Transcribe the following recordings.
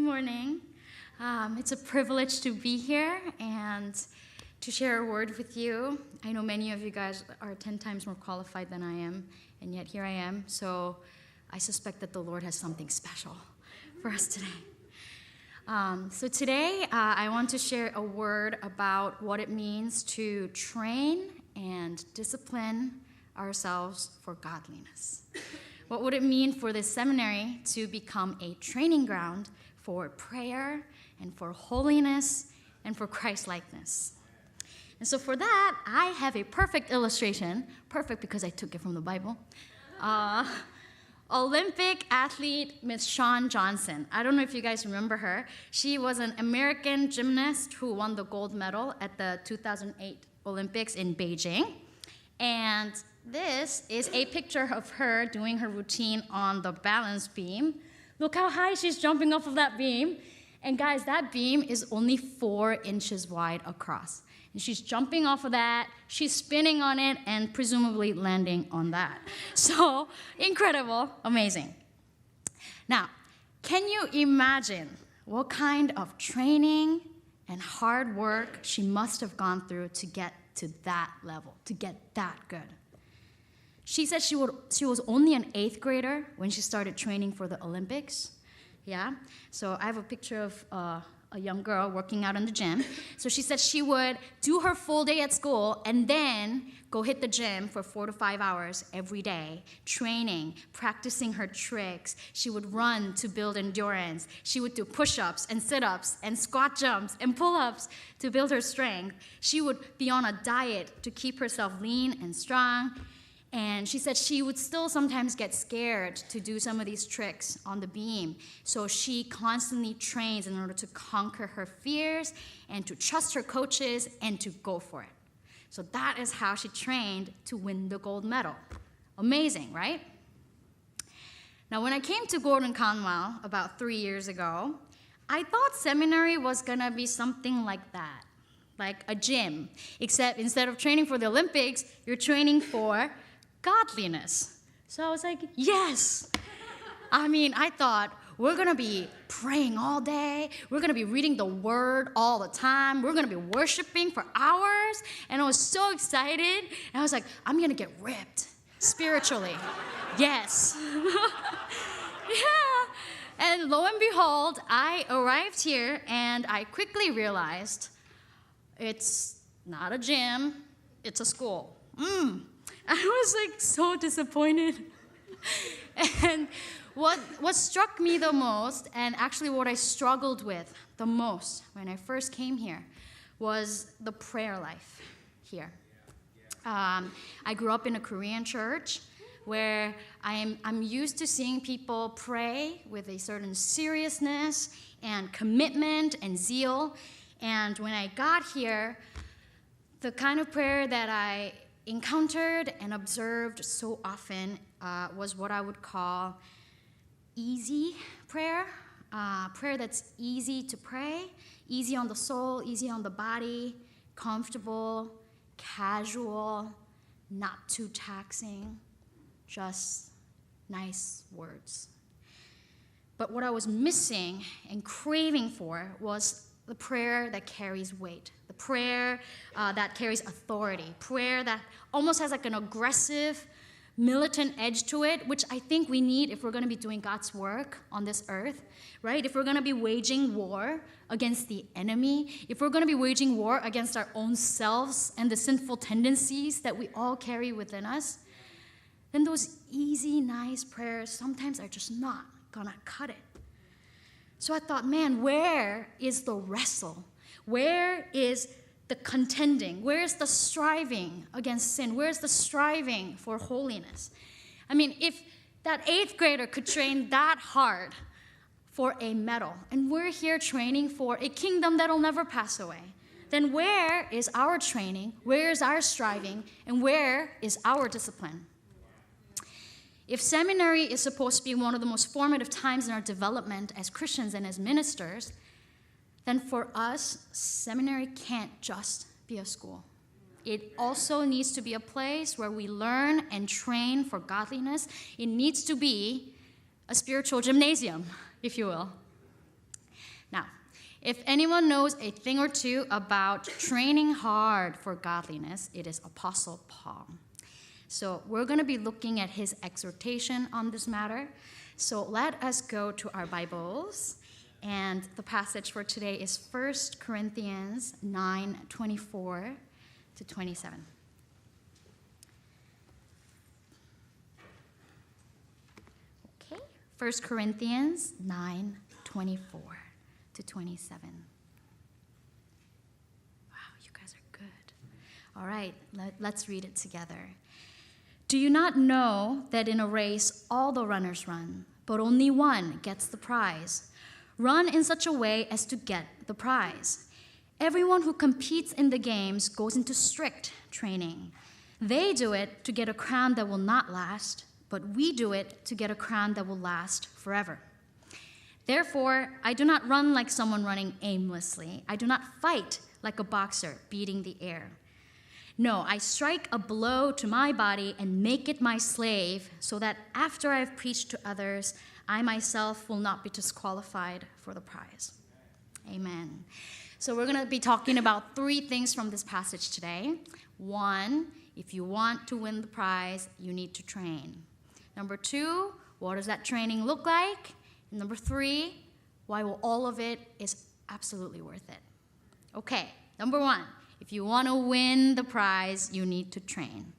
morning. It's a privilege to be here and to share a word with you. I know many of you guys are 10 times more qualified than I am, and yet here I am. So I suspect that the Lord has something special for us today. So today, I want to share a word about what it means to train and discipline ourselves for godliness. What would it mean for this seminary to become a training ground for prayer and for holiness and for Christ-likeness? And so for that, I have a perfect illustration, perfect because I took it from the Bible. Olympic athlete Miss Shawn Johnson. I don't know if you guys remember her. She was an American gymnast who won the gold medal at the 2008 Olympics in Beijing. And this is a picture of her doing her routine on the balance beam. Look how high she's jumping off of that beam. And guys, that beam is only 4 inches wide across. And she's jumping off of that, she's spinning on it, and presumably landing on that. So, incredible, amazing. Now, can you imagine what kind of training and hard work she must have gone through to get to that level, to get that good? She said she was only an 8th grader when she started training for the Olympics. Yeah, so I have a picture of a young girl working out in the gym. So she said she would do her full day at school and then go hit the gym for 4 to 5 hours every day, training, practicing her tricks. She would run to build endurance. She would do push-ups and sit-ups and squat jumps and pull-ups to build her strength. She would be on a diet to keep herself lean and strong. And she said she would still sometimes get scared to do some of these tricks on the beam. So she constantly trains in order to conquer her fears and to trust her coaches and to go for it. So that is how she trained to win the gold medal. Amazing, right? Now, when I came to Gordon-Conwell about 3 years ago, I thought seminary was gonna be something like that, like a gym, except instead of training for the Olympics, you're training for godliness. So I was like, yes. I thought we're going to be praying all day. We're going to be reading the word all the time. We're going to be worshiping for hours. And I was so excited. And I was like, I'm going to get ripped spiritually. Yes. Yeah. And lo and behold, I arrived here and I quickly realized it's not a gym, it's a school. I was like so disappointed. And what struck me the most, and actually what I struggled with the most when I first came here, was the prayer life here. I grew up in a Korean church where I'm used to seeing people pray with a certain seriousness and commitment and zeal. And when I got here, the kind of prayer that I encountered and observed so often was what I would call easy prayer, prayer that's easy to pray, easy on the soul, easy on the body, comfortable, casual, not too taxing, just nice words. But what I was missing and craving for was the prayer that carries weight, the prayer that carries authority, prayer that almost has like an aggressive, militant edge to it, which I think we need if we're going to be doing God's work on this earth, right? If we're going to be waging war against the enemy, if we're going to be waging war against our own selves and the sinful tendencies that we all carry within us, then those easy, nice prayers sometimes are just not going to cut it. So I thought, man, where is the wrestle? Where is the contending? Where is the striving against sin? Where is the striving for holiness? If that 8th grader could train that hard for a medal, and we're here training for a kingdom that'll never pass away, then where is our training? Where is our striving? And where is our discipline? If seminary is supposed to be one of the most formative times in our development as Christians and as ministers, then for us, seminary can't just be a school. It also needs to be a place where we learn and train for godliness. It needs to be a spiritual gymnasium, if you will. Now, if anyone knows a thing or two about training hard for godliness, it is Apostle Paul. So we're going to be looking at his exhortation on this matter. So let us go to our Bibles. And the passage for today is 1 Corinthians 9:24 to 27. Okay, 1 Corinthians 9:24 to 27. Wow, you guys are good. All right, let's read it together. Do you not know that in a race all the runners run, but only one gets the prize? Run in such a way as to get the prize. Everyone who competes in the games goes into strict training. They do it to get a crown that will not last, but we do it to get a crown that will last forever. Therefore, I do not run like someone running aimlessly. I do not fight like a boxer beating the air. No, I strike a blow to my body and make it my slave, so that after I have preached to others, I myself will not be disqualified for the prize. Amen. So we're going to be talking about 3 things from this passage today. 1, if you want to win the prize, you need to train. Number 2, what does that training look like? And number 3, why will all of it is absolutely worth it? Okay, number 1, if you want to win the prize, you need to train.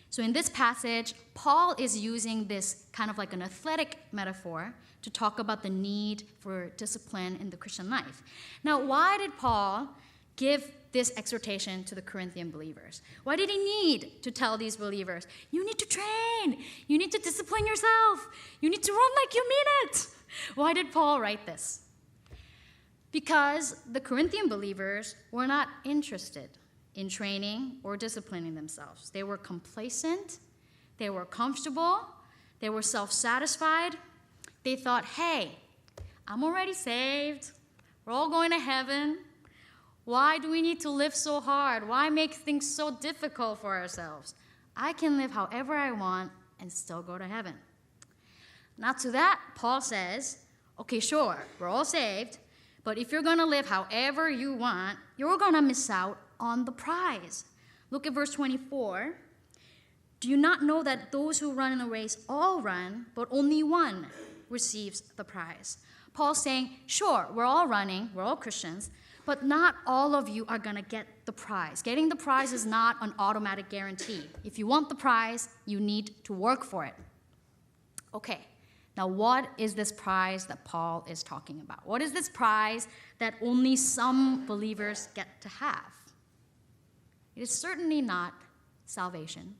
So in this passage, Paul is using this kind of like an athletic metaphor to talk about the need for discipline in the Christian life. Now, why did Paul give this exhortation to the Corinthian believers? Why did he need to tell these believers, you need to train, you need to discipline yourself, you need to run like you mean it? Why did Paul write this? Because the Corinthian believers were not interested in training or disciplining themselves. They were complacent, they were comfortable, they were self-satisfied. They thought, hey, I'm already saved, we're all going to heaven. Why do we need to live so hard? Why make things so difficult for ourselves? I can live however I want and still go to heaven. Now to that, Paul says, okay, sure, we're all saved, but if you're going to live however you want, you're going to miss out on the prize. Look at verse 24. Do you not know that those who run in a race all run, but only one receives the prize? Paul's saying, sure, we're all running, we're all Christians, but not all of you are going to get the prize. Getting the prize is not an automatic guarantee. If you want the prize, you need to work for it. Okay, now what is this prize that Paul is talking about? What is this prize that only some believers get to have? It is certainly not salvation,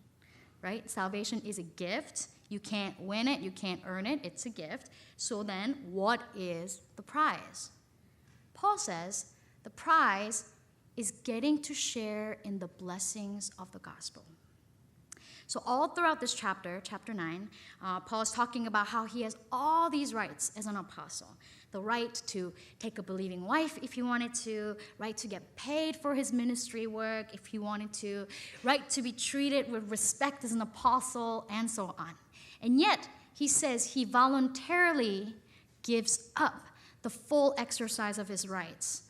right? Salvation is a gift. You can't win it, you can't earn it, it's a gift. So then, what is the prize? Paul says the prize is getting to share in the blessings of the gospel. So all throughout this chapter, chapter 9, Paul is talking about how he has all these rights as an apostle. The right to take a believing wife if he wanted to, right to get paid for his ministry work if he wanted to, right to be treated with respect as an apostle, and so on. And yet, he says he voluntarily gives up the full exercise of his rights.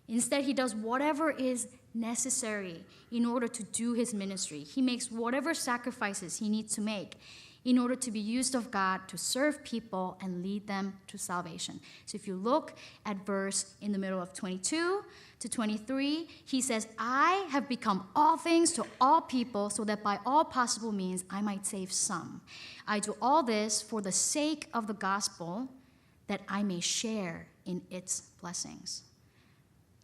Instead, he does whatever is necessary in order to do his ministry. He makes whatever sacrifices he needs to make in order to be used of God to serve people and lead them to salvation. So if you look at verse in the middle of 22 to 23, he says, I have become all things to all people so that by all possible means I might save some. I do all this for the sake of the gospel, that I may share in its blessings.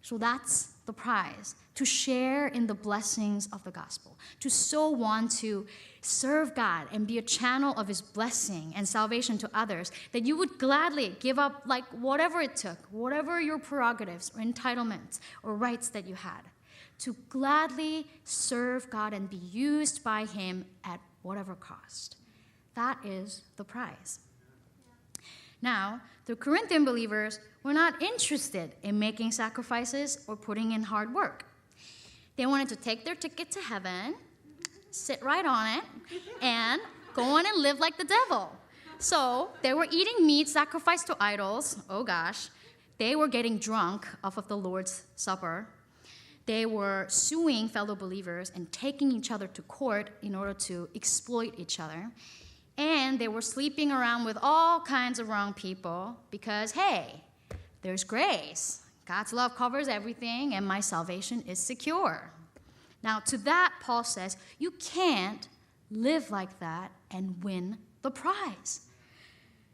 So that's the prize, to share in the blessings of the gospel, to so want to serve God and be a channel of his blessing and salvation to others, that you would gladly give up like whatever it took, whatever your prerogatives or entitlements or rights that you had, to gladly serve God and be used by him at whatever cost. That is the prize. Now, the Corinthian believers were not interested in making sacrifices or putting in hard work. They wanted to take their ticket to heaven, sit right on it, and go on and live like the devil. So they were eating meat sacrificed to idols. Oh gosh. they were getting drunk off of the Lord's Supper. They were suing fellow believers and taking each other to court in order to exploit each other. And they were sleeping around with all kinds of wrong people because, hey, there's grace. God's love covers everything, and my salvation is secure. Now, to that, Paul says, you can't live like that and win the prize.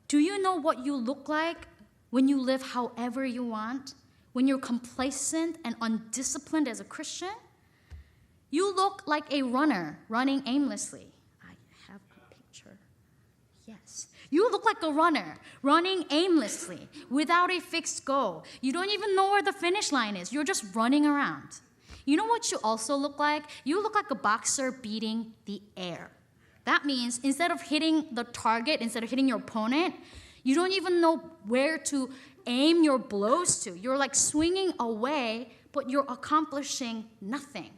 Do you know what you look like when you live however you want? When you're complacent and undisciplined as a Christian? You look like a runner running aimlessly. I have a picture. Yes. You look like a runner running aimlessly without a fixed goal. You don't even know where the finish line is. You're just running around. You know what you also look like? You look like a boxer beating the air. That means instead of hitting the target, instead of hitting your opponent, you don't even know where to aim your blows to. You're like swinging away, but you're accomplishing nothing.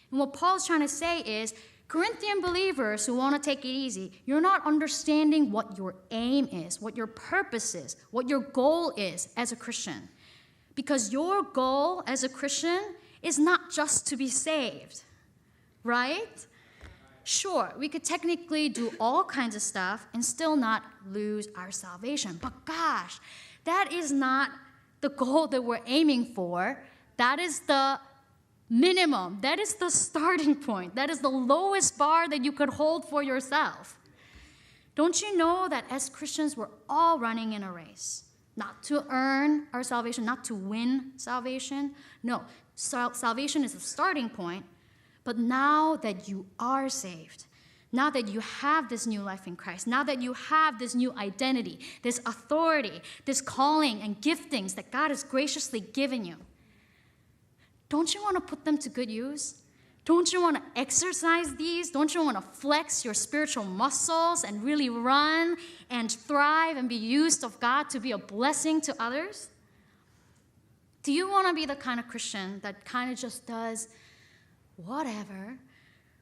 And what Paul's trying to say is, Corinthian believers who want to take it easy, you're not understanding what your aim is, what your purpose is, what your goal is as a Christian. Because your goal as a Christian is not just to be saved, right? Sure, we could technically do all kinds of stuff and still not lose our salvation. But gosh, that is not the goal that we're aiming for. That is the minimum. That is the starting point. That is the lowest bar that you could hold for yourself. Don't you know that as Christians, we're all running in a race? Not to earn our salvation, not to win salvation. No, salvation is the starting point. But now that you are saved, now that you have this new life in Christ, now that you have this new identity, this authority, this calling and giftings that God has graciously given you, don't you want to put them to good use? Don't you want to exercise these? Don't you want to flex your spiritual muscles and really run and thrive and be used of God to be a blessing to others? Do you want to be the kind of Christian that kind of just does whatever?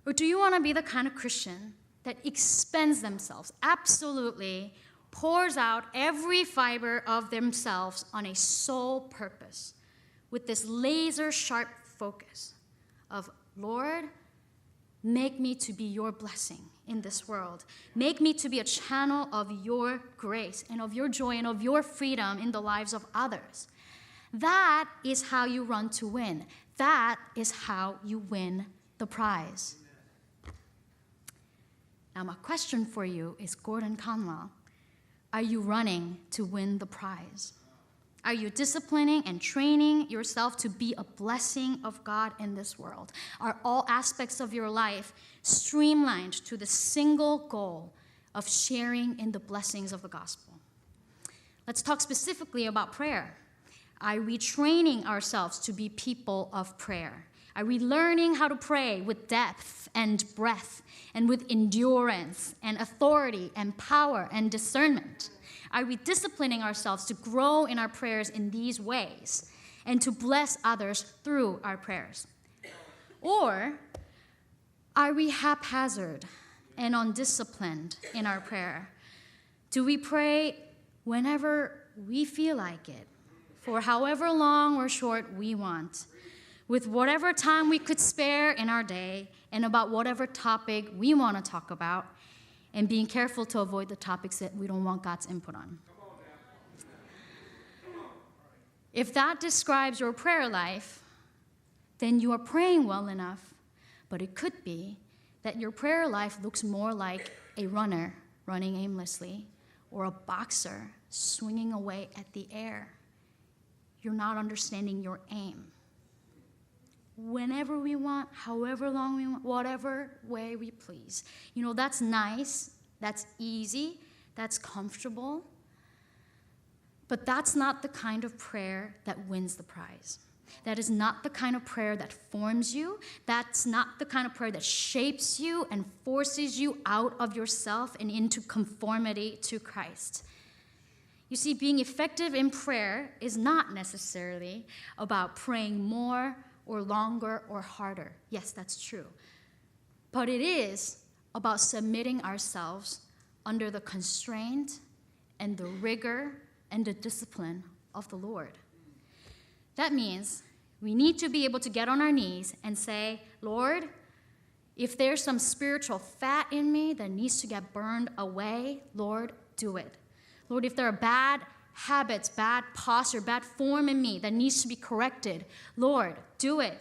Or do you want to be the kind of Christian that expends themselves, absolutely pours out every fiber of themselves on a sole purpose with this laser-sharp focus of, Lord, make me to be your blessing in this world. Make me to be a channel of your grace and of your joy and of your freedom in the lives of others. That is how you run to win. That is how you win the prize. Now, my question for you is, Gordon-Conwell, are you running to win the prize? Are you disciplining and training yourself to be a blessing of God in this world? Are all aspects of your life streamlined to the single goal of sharing in the blessings of the gospel? Let's talk specifically about prayer. Are we training ourselves to be people of prayer? Are we learning how to pray with depth and breadth and with endurance and authority and power and discernment? Are we disciplining ourselves to grow in our prayers in these ways and to bless others through our prayers? Or are we haphazard and undisciplined in our prayer? Do we pray whenever we feel like it, for however long or short we want, with whatever time we could spare in our day, and about whatever topic we want to talk about, and being careful to avoid the topics that we don't want God's input on? If that describes your prayer life, then you are praying well enough, but it could be that your prayer life looks more like a runner running aimlessly or a boxer swinging away at the air. You're not understanding your aim. Whenever we want, however long we want, whatever way we please. You know, that's nice, that's easy, that's comfortable. But that's not the kind of prayer that wins the prize. That is not the kind of prayer that forms you. That's not the kind of prayer that shapes you and forces you out of yourself and into conformity to Christ. You see, being effective in prayer is not necessarily about praying more or longer or harder. Yes, that's true. But it is about submitting ourselves under the constraint and the rigor and the discipline of the Lord. That means we need to be able to get on our knees and say, Lord, if there's some spiritual fat in me that needs to get burned away, Lord, do it. Lord, if there are bad habits, bad posture, bad form in me that needs to be corrected, Lord, do it.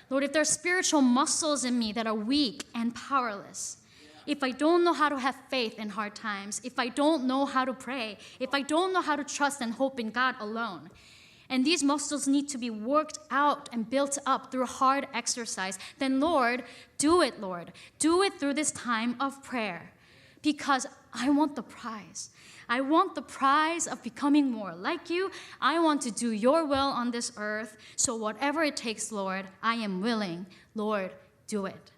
Lord, if there are spiritual muscles in me that are weak and powerless, if I don't know how to have faith in hard times, if I don't know how to pray, if I don't know how to trust and hope in God alone, and these muscles need to be worked out and built up through hard exercise, then Lord, do it, Lord. Do it through this time of prayer, because I want the prize. I want the prize of becoming more like you. I want to do your will on this earth. So whatever it takes, Lord, I am willing. Lord, do it.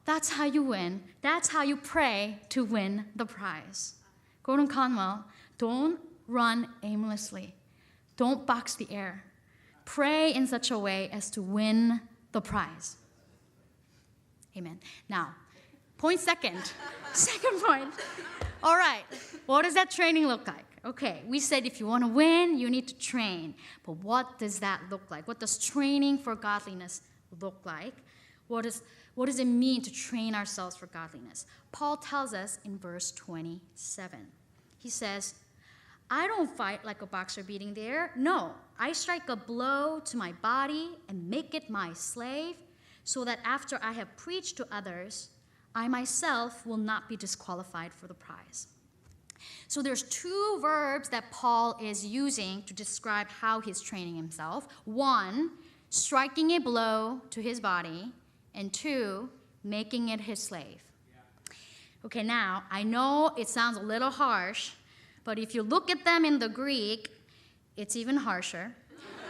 That's how you win. That's how you pray to win the prize. Gordon-Conwell, don't run aimlessly. Don't box the air. Pray in such a way as to win the prize. Amen. Now, point second. Second point. All right, what does that training look like? Okay, we said if you want to win, you need to train. But what does that look like? What does training for godliness look like? What does it mean to train ourselves for godliness? Paul tells us in verse 27. He says, I don't fight like a boxer beating the air. No, I strike a blow to my body and make it my slave, so that after I have preached to others, I myself will not be disqualified for the prize. So there's two verbs that Paul is using to describe how he's training himself. One, striking a blow to his body, and two, making it his slave. Okay, now, I know it sounds a little harsh, but if you look at them in the Greek, it's even harsher.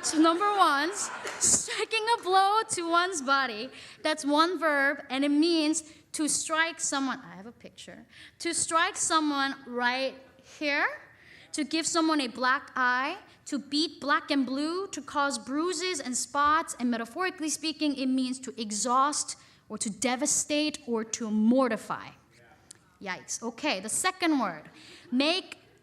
So number one, striking a blow to one's body, that's one verb, and it means to strike someone, I have a picture, to strike someone right here, to give someone a black eye, to beat black and blue, to cause bruises and spots, and metaphorically speaking, it means to exhaust or to devastate or to mortify. Yikes. Okay, the second word,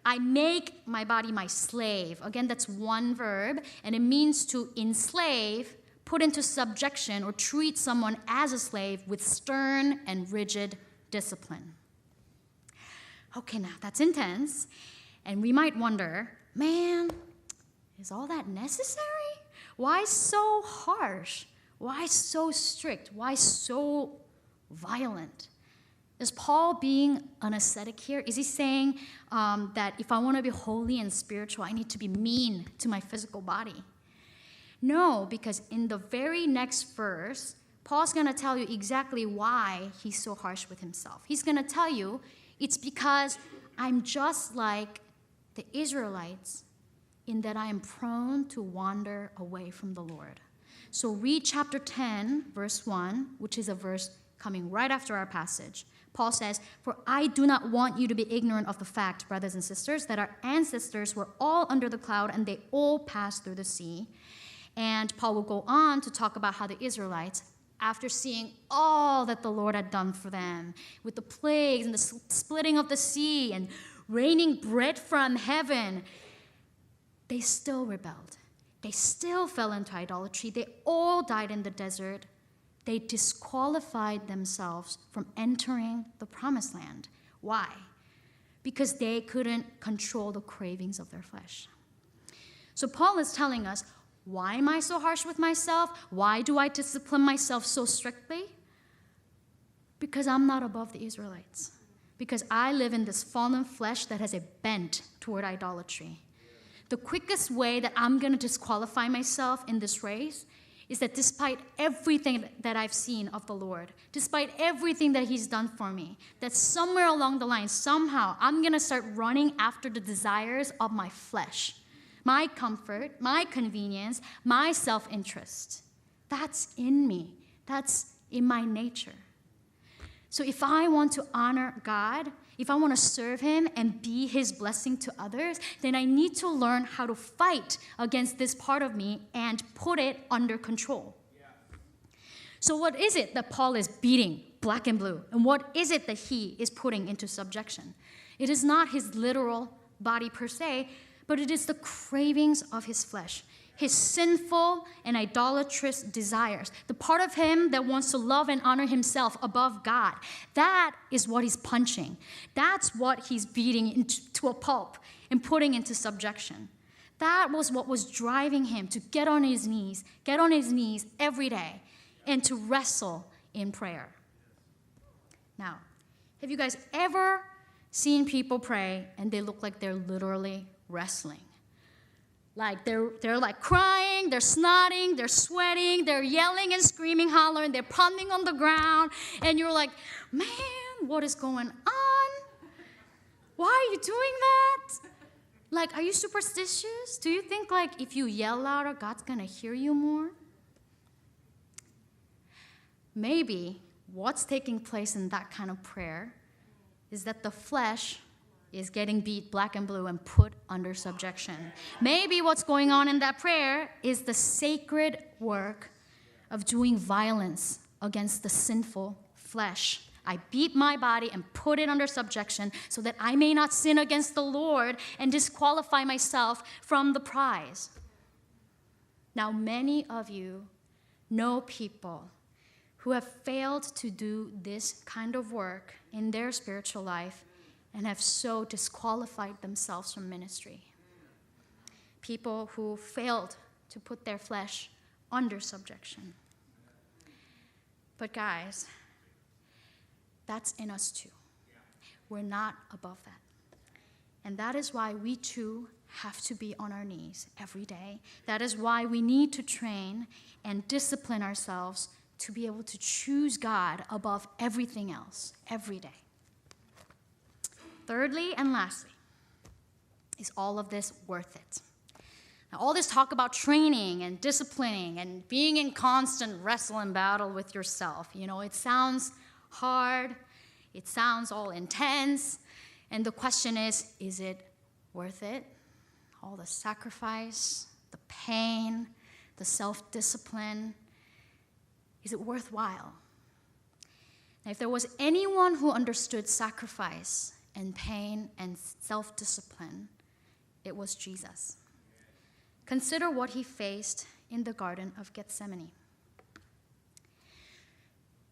I make my body my slave. Again, that's one verb, and it means to enslave, put into subjection, or treat someone as a slave with stern and rigid discipline. Okay, now that's intense, and we might wonder, man, is all that necessary? Why so harsh? Why so strict? Why so violent? Is Paul being an ascetic here? Is he saying that if I want to be holy and spiritual, I need to be mean to my physical body? No, because in the very next verse, Paul's going to tell you exactly why he's so harsh with himself. He's going to tell you it's because I'm just like the Israelites in that I am prone to wander away from the Lord. So read chapter 10, verse 1, which is a verse coming right after our passage. Paul says, for I do not want you to be ignorant of the fact, brothers and sisters, that our ancestors were all under the cloud and they all passed through the sea. And Paul will go on to talk about how the Israelites, after seeing all that the Lord had done for them, with the plagues and the splitting of the sea and raining bread from heaven, they still rebelled. They still fell into idolatry. They all died in the desert. They disqualified themselves from entering the promised land. Why? Because they couldn't control the cravings of their flesh. So Paul is telling us, why am I so harsh with myself? Why do I discipline myself so strictly? Because I'm not above the Israelites. Because I live in this fallen flesh that has a bent toward idolatry. The quickest way that I'm going to disqualify myself in this race is that despite everything that I've seen of the Lord, despite everything that he's done for me, that somewhere along the line, somehow, I'm going to start running after the desires of my flesh, my comfort, my convenience, my self-interest. That's in me. That's in my nature. So if I want to honor God, if I want to serve him and be his blessing to others, then I need to learn how to fight against this part of me and put it under control. Yeah. So what is it that Paul is beating black and blue? And what is it that he is putting into subjection? It is not his literal body per se, but it is the cravings of his flesh, his sinful and idolatrous desires, the part of him that wants to love and honor himself above God. That is what he's punching. That's what he's beating into a pulp and putting into subjection. That was what was driving him to get on his knees every day and to wrestle in prayer. Now, have you guys ever seen people pray and they look like they're literally wrestling? Like they're like crying, they're snotting, they're sweating, they're yelling and screaming, hollering, they're pounding on the ground, and you're like, man, what is going on? Why are you doing that? Like, are you superstitious? Do you think like if you yell louder, God's gonna hear you more? Maybe what's taking place in that kind of prayer is that the flesh is getting beat black and blue and put under subjection. Maybe what's going on in that prayer is the sacred work of doing violence against the sinful flesh. I beat my body and put it under subjection so that I may not sin against the Lord and disqualify myself from the prize. Now, many of you know people who have failed to do this kind of work in their spiritual life and have so disqualified themselves from ministry. People who failed to put their flesh under subjection. But guys, that's in us too. We're not above that. And that is why we too have to be on our knees every day. That is why we need to train and discipline ourselves to be able to choose God above everything else every day. Thirdly and lastly, is all of this worth it? Now, all this talk about training and disciplining and being in constant wrestle and battle with yourself, it sounds hard, it sounds all intense, and the question is it worth it? All the sacrifice, the pain, the self-discipline, is it worthwhile? Now, if there was anyone who understood sacrifice and pain and self-discipline, it was Jesus. Consider what he faced in the Garden of Gethsemane.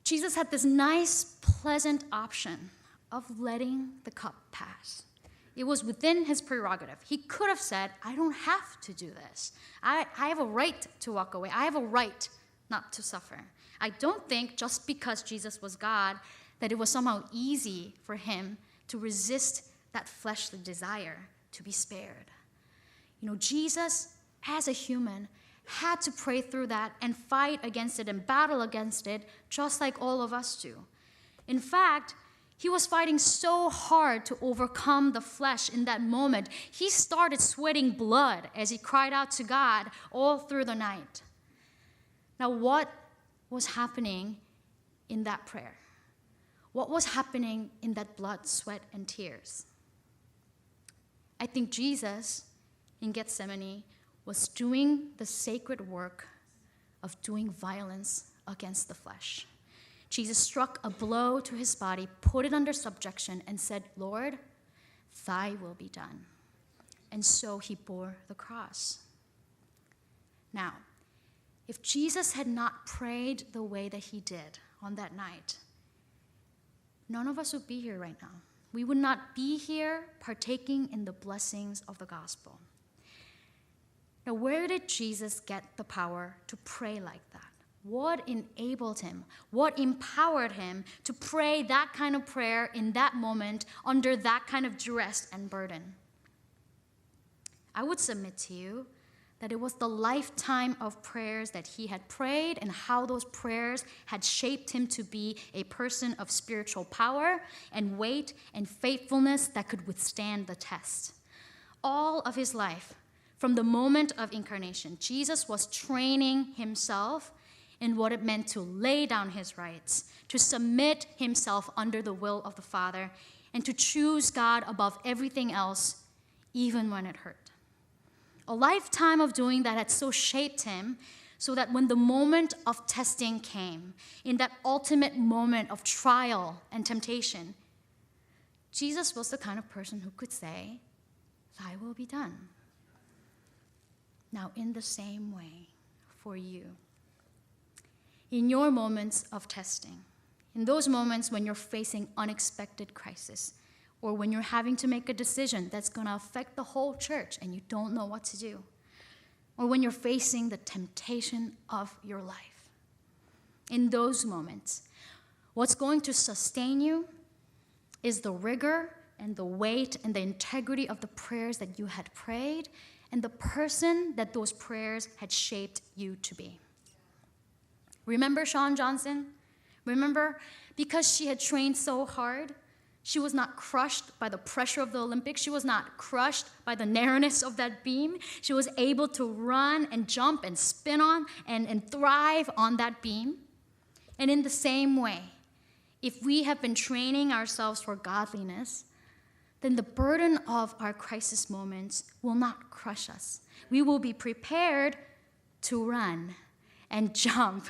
Jesus had this nice, pleasant option of letting the cup pass. It was within his prerogative. He could have said, I don't have to do this. I have a right to walk away. I have a right not to suffer. I don't think just because Jesus was God that it was somehow easy for him to resist that fleshly desire to be spared. Jesus, as a human, had to pray through that and fight against it and battle against it, just like all of us do. In fact, he was fighting so hard to overcome the flesh in that moment. He started sweating blood as he cried out to God all through the night. Now, what was happening in that prayer? What was happening in that blood, sweat, and tears? I think Jesus in Gethsemane was doing the sacred work of doing violence against the flesh. Jesus struck a blow to his body, put it under subjection, and said, Lord, thy will be done. And so he bore the cross. Now, if Jesus had not prayed the way that he did on that night, none of us would be here right now. We would not be here partaking in the blessings of the gospel. Now, where did Jesus get the power to pray like that? What enabled him? What empowered him to pray that kind of prayer in that moment under that kind of duress and burden? I would submit to you that it was the lifetime of prayers that he had prayed and how those prayers had shaped him to be a person of spiritual power and weight and faithfulness that could withstand the test. All of his life, from the moment of incarnation, Jesus was training himself in what it meant to lay down his rights, to submit himself under the will of the Father, and to choose God above everything else, even when it hurt. A lifetime of doing that had so shaped him so that when the moment of testing came, in that ultimate moment of trial and temptation, Jesus was the kind of person who could say, thy will be done. Now, in the same way, for you, in your moments of testing, in those moments when you're facing unexpected crisis, or when you're having to make a decision that's going to affect the whole church and you don't know what to do, or when you're facing the temptation of your life, in those moments, what's going to sustain you is the rigor and the weight and the integrity of the prayers that you had prayed and the person that those prayers had shaped you to be. Remember Shawn Johnson? Remember? Because she had trained so hard, she was not crushed by the pressure of the Olympics. She was not crushed by the narrowness of that beam. She was able to run and jump and spin on and thrive on that beam. And in the same way, if we have been training ourselves for godliness, then the burden of our crisis moments will not crush us. We will be prepared to run and jump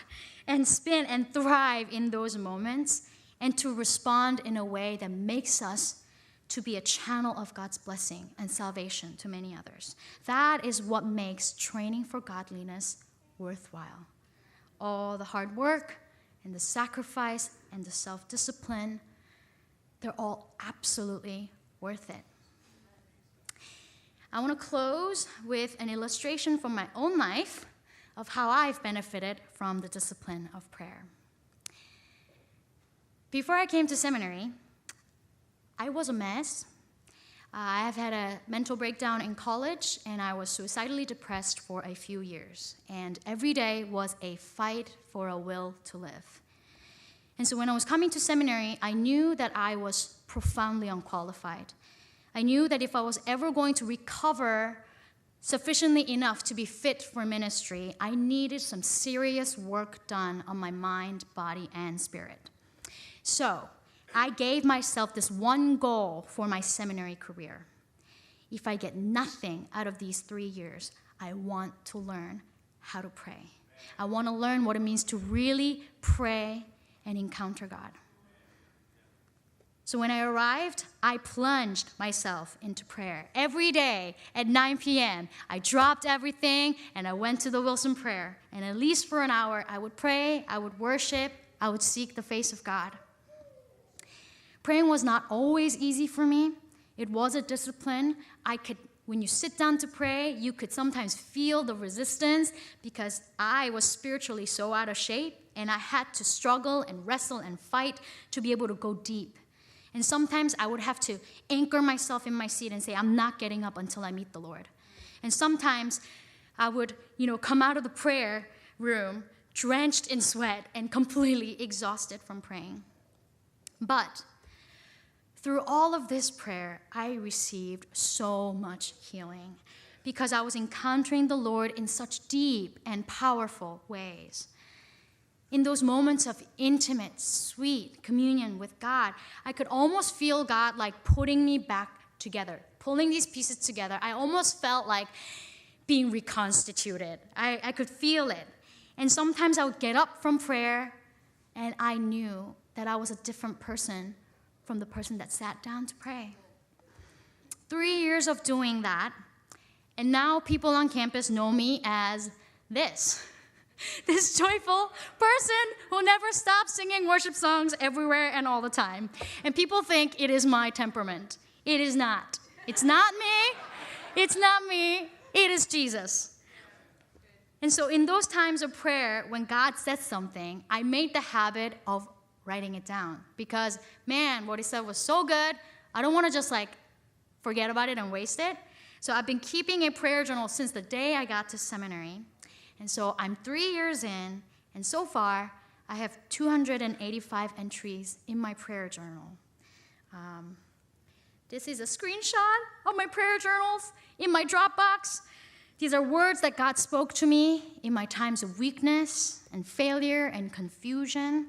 and spin and thrive in those moments and to respond in a way that makes us to be a channel of God's blessing and salvation to many others. That is what makes training for godliness worthwhile. All the hard work and the sacrifice and the self-discipline, they're all absolutely worth it. I want to close with an illustration from my own life of how I've benefited from the discipline of prayer. Before I came to seminary, I was a mess. I have had a mental breakdown in college, and I was suicidally depressed for a few years. And every day was a fight for a will to live. And so when I was coming to seminary, I knew that I was profoundly unqualified. I knew that if I was ever going to recover sufficiently enough to be fit for ministry, I needed some serious work done on my mind, body, and spirit. So I gave myself this one goal for my seminary career. If I get nothing out of these 3 years, I want to learn how to pray. I want to learn what it means to really pray and encounter God. So when I arrived, I plunged myself into prayer. Every day at 9 p.m., I dropped everything and I went to the Wilson prayer. And at least for an hour, I would pray, I would worship, I would seek the face of God. Praying was not always easy for me. It was a discipline. When you sit down to pray, you could sometimes feel the resistance because I was spiritually so out of shape and I had to struggle and wrestle and fight to be able to go deep. And sometimes I would have to anchor myself in my seat and say, I'm not getting up until I meet the Lord. And sometimes I would, come out of the prayer room drenched in sweat and completely exhausted from praying. But through all of this prayer, I received so much healing because I was encountering the Lord in such deep and powerful ways. In those moments of intimate, sweet communion with God, I could almost feel God like putting me back together, pulling these pieces together. I almost felt like being reconstituted. I could feel it. And sometimes I would get up from prayer and I knew that I was a different person from the person that sat down to pray. 3 years of doing that, and now people on campus know me as this joyful person who never stops singing worship songs everywhere and all the time. And people think it is my temperament. It is not. It's not me. It's not me. It is Jesus. And so in those times of prayer, when God said something, I made the habit of writing it down because, man, what he said was so good. I don't want to just forget about it and waste it. So I've been keeping a prayer journal since the day I got to seminary. And so I'm 3 years in, and so far, I have 285 entries in my prayer journal. This is a screenshot of my prayer journals in my Dropbox. These are words that God spoke to me in my times of weakness and failure and confusion,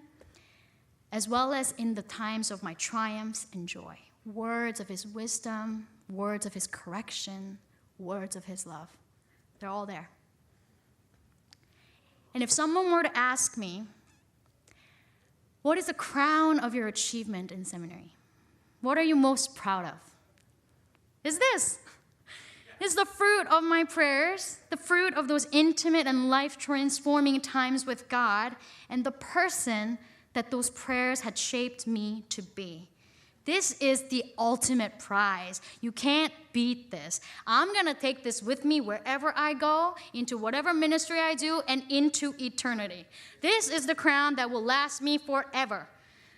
as well as in the times of my triumphs and joy. Words of his wisdom, words of his correction, words of his love. They're all there. And if someone were to ask me, what is the crown of your achievement in seminary? What are you most proud of? Is this. is the fruit of my prayers, the fruit of those intimate and life-transforming times with God, and the person that those prayers had shaped me to be. This is the ultimate prize. You can't beat this. I'm going to take this with me wherever I go, into whatever ministry I do, and into eternity. This is the crown that will last me forever.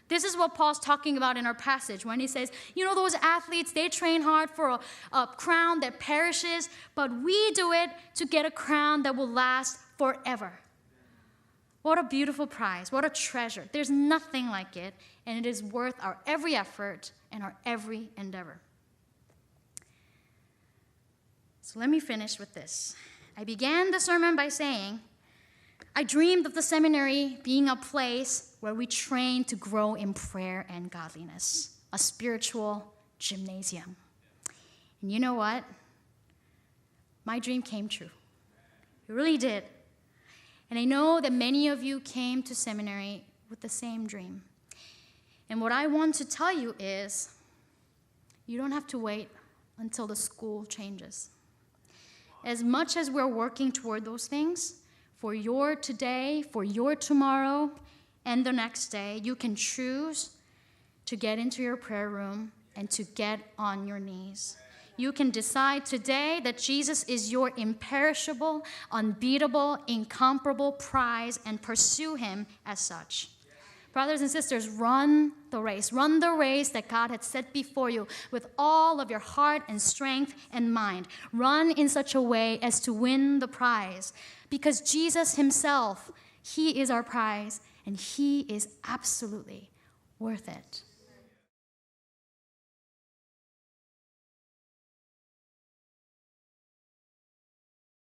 This is what Paul's talking about in our passage when he says, those athletes, they train hard for a crown that perishes, but we do it to get a crown that will last forever. What a beautiful prize. What a treasure. There's nothing like it, and it is worth our every effort and our every endeavor. So let me finish with this. I began the sermon by saying, I dreamed of the seminary being a place where we train to grow in prayer and godliness, a spiritual gymnasium. And you know what? My dream came true. It really did. And I know that many of you came to seminary with the same dream. And what I want to tell you is, you don't have to wait until the school changes. As much as we're working toward those things, for your today, for your tomorrow, and the next day, you can choose to get into your prayer room and to get on your knees. You can decide today that Jesus is your imperishable, unbeatable, incomparable prize and pursue him as such. Brothers and sisters, run the race. Run the race that God had set before you with all of your heart and strength and mind. Run in such a way as to win the prize. Because Jesus himself, he is our prize, and he is absolutely worth it.